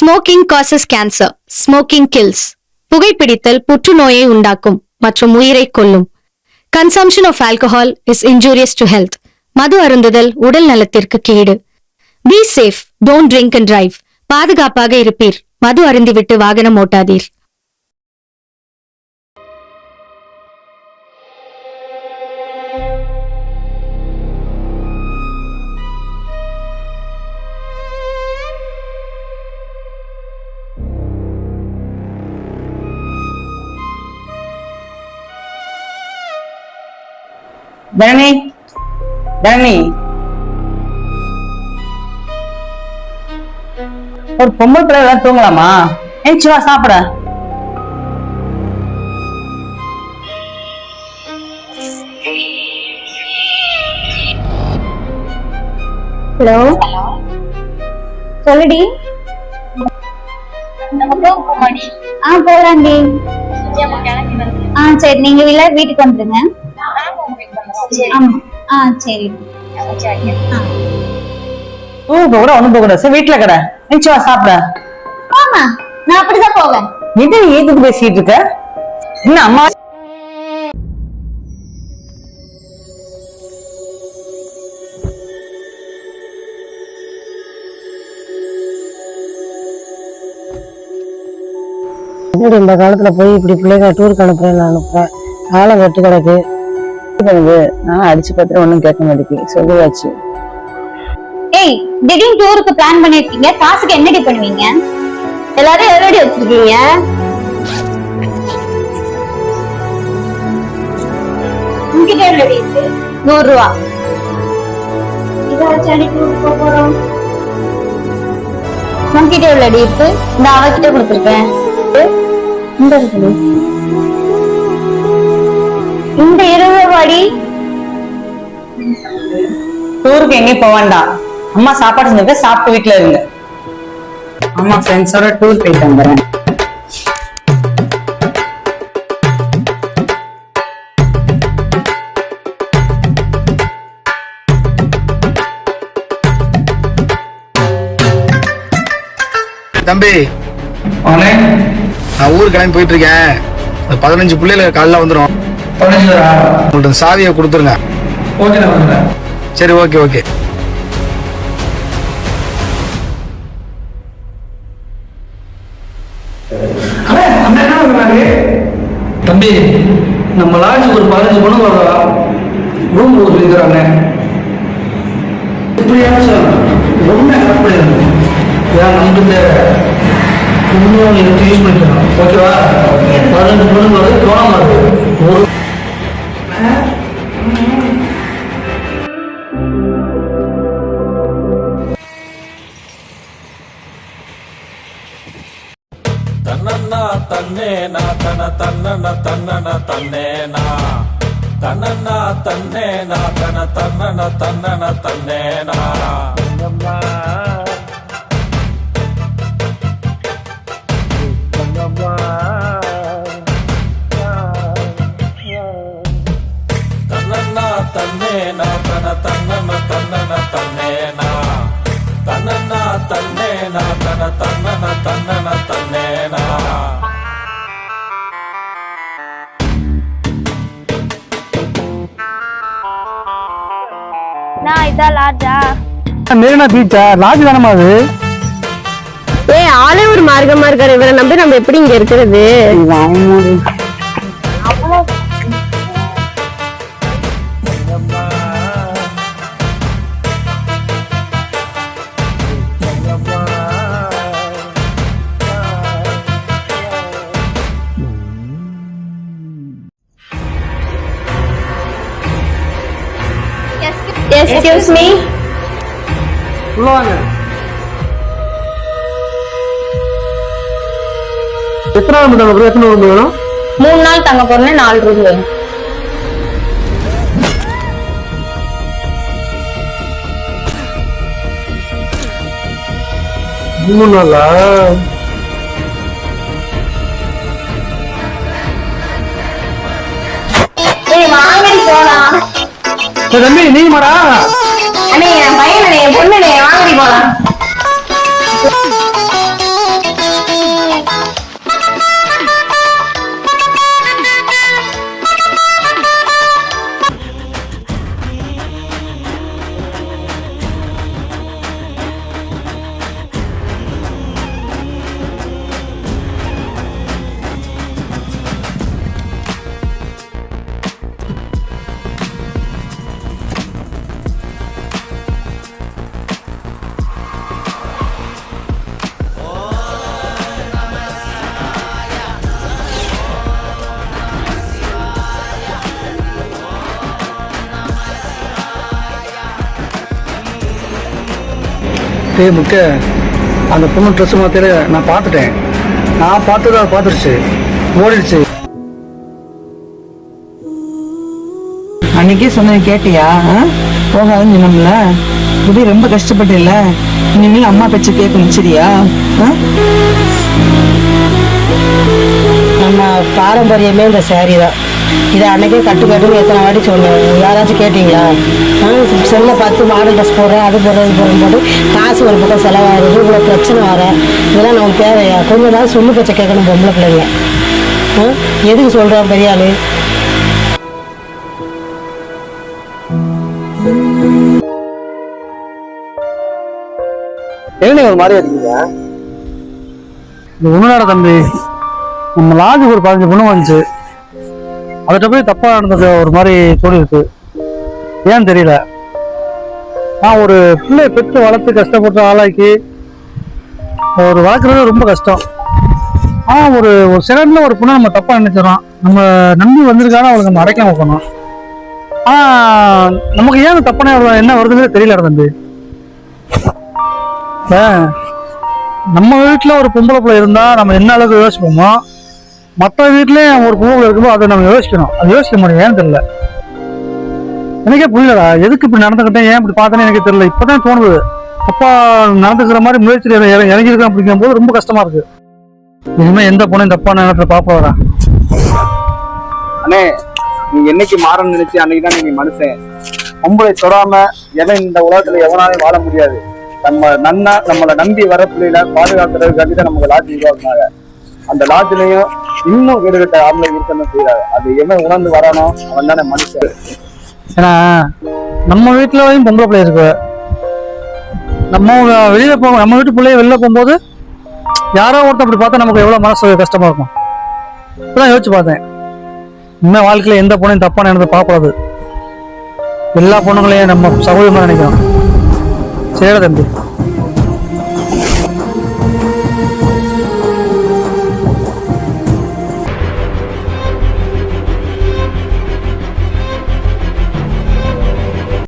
Smoking causes cancer, smoking kills. புகைப்பிடித்தல் புற்றுநோயை உண்டாக்கும் மற்றும் உயிரை கொல்லும். Consumption of alcohol is injurious to health. மது அருந்துதல் உடல் நலத்திற்கு கேடு. Be safe, don't drink and drive. பாதுகாப்பாக இருப்பீர். மது அருந்திவிட்டு வாகனம் ஓட்டாதீர். தரணி, தரணி, ஒரு பொம்பளை பிள்ளை எல்லாம் தூங்கலாமா? எந்திச்சு வா சாப்பிட. ஹலோ, சொல்லுடி. போலாண்டி. சரி, நீங்க வீட்டுக்கு வந்துருங்க. சரி. கூட ஒண்ணும் போக கூடாது, வீட்டுல கடை. எந்திச்சு வா சாப்பிட. ஆமா, நான் அப்படிதான் போவேன். இது ஏதுக்கு பேசிட்டு இருக்க? என்ன அம்மா இந்த காலத்துல போய் இப்படி பிள்ளைங்க டூருக்கு அனுப்புறேன் அனுப்புறேன். காலம் கட்டு கிடக்கு. நான் அடிச்சு பார்த்து ஒண்ணும் கேட்க மாட்டேங்குது. சொல்லியாச்சு. ஏய், திடீர்னு டூருக்கு பிளான் பண்ணிருக்கீங்க. காசுக்கு என்னடி பண்ணுவீங்க? எல்லாரும் எவ்வளவு வச்சிருக்கீங்க? உங்ககிட்ட எவ்வளவு இருக்கு? 100 ரூபா. உங்ககிட்ட எவ்வளவு இருக்கு? இந்த அவகிட்ட கொடுத்துருக்கேன். இந்த 20 ரூபாடி. டூருக்கு எங்கேயும் போக வேண்டாம். அம்மா சாப்பாடு செஞ்சுட்டு சாப்பிட்டு வீட்டுல இருங்க. அம்மா ஃப்ரெண்ட்ஸோட டூர் போயிட்டு வந்துடுறேன். தம்பி, நான் ஊருக்கு கிளம்பி போயிட்டு இருக்கேன். 15 பிள்ளைல காலைல வந்துடும். உங்கள்ட்ட சாவியை கொடுத்துருங்க. சரி, ஓகே ஓகே. தம்பி, நம்ம லாட்ஜ் ஒரு 15 பொண்ணு வரலாம். ரூம் சொல்லிக்கிறாங்க. இப்படியான சார் ரொம்ப கரெக்ட். ஏன் நமக்கு தேவை எடுத்து யூஸ் பண்ணிக்கலாம். ஓகேவா? 15 பொண்ணு வருது, தோணாம இருக்கு. ஒரு தன்னன்னா தன்னேனா தன தன்னன தன்னன தன்னேனா தன்னன்னா தன்னேனா தன தன்னன தன்னன தன்னேனா தன்னன்னா தன்னேனா தன தன்னன தன்னன தன்னேனா தன்னன்னா தன்னேனா தன தன்னன தன்னன தன்னேனா. நான் இதான் லாட்ஜா? மெரினா பீச்சா? லாட்ஜ் தானமா அது? ஆளே ஒரு மார்க்கமா இருக்காரு. இவரை நம்பி நம்ம எப்படி இங்க இருக்கிறது? Excuse me. எத்தனை நாள் எத்தனை ரூம் வேணும்? 3 நாள் தங்க போறேன். 4 ரூம் வேணும். மூணு நாளா? வாங்கடி போலாம். தம்பி, நீங்க மாடா? அண்ணே, என் பையன், என் பொண்ணு, வாங்கடி போலாம். டேய் முக்க, அந்த பொண்ணு ட்ரெஸ் மாத்திர நான் பார்த்துட்டேன். நான் பார்த்தது அதை பார்த்துருச்சு, ஓடிடுச்சு. அன்னைக்கே சொன்னது கேட்டியா? போகாதுன்னு சொன்னோம்ல. இது ரொம்ப கஷ்டப்பட்டு இல்ல, இனிமேல் அம்மா பேச்சு கேட்கணும், சரியா? நம்ம பாரம்பரியமே இந்த சேரீ தான். இதை அன்னைக்கே கட்டுன்னு எத்தனை வாட்டி சொன்னேன், யாராச்சும் கேட்டீங்களா? செல்லை பார்த்து மாடல் ட்ரெஸ் போடுறேன், அது போடுறேன், இது போடுறேன் போட்டு காசு ஒரு பக்கம் செலவாகுது, இவ்வளோ பிரச்சனை வர. இதெல்லாம் நமக்கு தேவையா? கொஞ்சம் நாள் சொல்லு பச்சை கேட்கணும் பொம்பளை பிள்ளைங்க. எதுக்கு சொல்கிறோம் பெரிய ஆளு? என்ன ஒரு மாதிரியா இருக்கீங்க? இது உன்னோட தம்பி, நம்ம லாஜுக்கு ஒரு 15 பொண்ணு வந்துச்சு. அதுகிட்ட போய் தப்பா நடந்தது ஒரு மாதிரி தோணிருக்கு. ஏன்னு தெரியல. நான் ஒரு பிள்ளைய பெற்று வளர்த்து கஷ்டப்பட்டு ஆளாக்கி ஒரு வளர்க்குறது ரொம்ப கஷ்டம். ஆனால் ஒரு செகண்ட்ல ஒரு பொண்ணை நம்ம தப்பா நினைச்சிடறோம். நம்ம நம்பி வந்திருக்கான அவளுக்கு நம்ம அடைக்க வைக்கணும். ஆனால் நமக்கு ஏன் தப்பான என்ன வருதுன்னு தெரியல தம்பி. நம்ம வீட்டில் ஒரு பொம்பளை பிள்ளை இருந்தா நம்ம என்ன அளவுக்கு யோசிப்போமோ, மற்ற வீட்லயும் ஒரு பொம்பளை இருக்கும்போது அதை நம்ம யோசிக்கணும். அது யோசிக்க முடியும். ஏன்னு தெரியல, எனக்கே புரியலடா. எதுக்கு இப்படி நடந்துக்கிட்டேன், ஏன் இப்படி பார்த்தேன்னு எனக்கு தெரியல. இப்பதான் தோணுது, அப்பா நடந்துக்கிற மாதிரி முயற்சியில் இறங்கியிருக்கேன் அப்படிங்கும் போது ரொம்ப கஷ்டமா இருக்கு. இனிமே எந்த பொண்ணையும் தப்பான நேரத்தில் பாப்பாடா. அண்ணே, நீங்க என்னைக்கு மாறணும்னு நினைச்சு அன்னைக்கு தான் நீங்க மனுஷன். பொம்பளை தொடாம எவன் இந்த உலகத்துல எவனாலும் வாழ முடியாது. நம்மளை நம்பி வர பிள்ளைல பாதுகாக்கிறதுக்காண்டி தான் நமக்கு லாட்ஜ் உருவாக்குனாங்க. அந்த லாட்ஜ்லயும் இன்னும் வீடுகிட்ட ஆம்பளை இருக்கணும் செய்யாது. அது எவன் உணர்ந்து வரானோ அவன் தானே மனுஷன். ஏன்னா நம்ம வீட்டுலயும் பொம்பளை பிள்ளை இருக்கு. நம்ம வெளியில நம்ம வீட்டு பிள்ளைய வெளில போகும்போது யாரோ ஒருத்தர் அப்படி பார்த்தா நமக்கு எவ்வளவு மனசு கஷ்டமா இருக்கும். இப்பதான் யோசிச்சு பார்த்தேன். இனிமே வாழ்க்கையில எந்த பொண்ணையும் தப்பான இடத்தை பார்க்கக்கூடாது. எல்லா பொண்ணுங்களையும் நம்ம சகோதரமா நினைக்கிறோம். சரி தம்பி.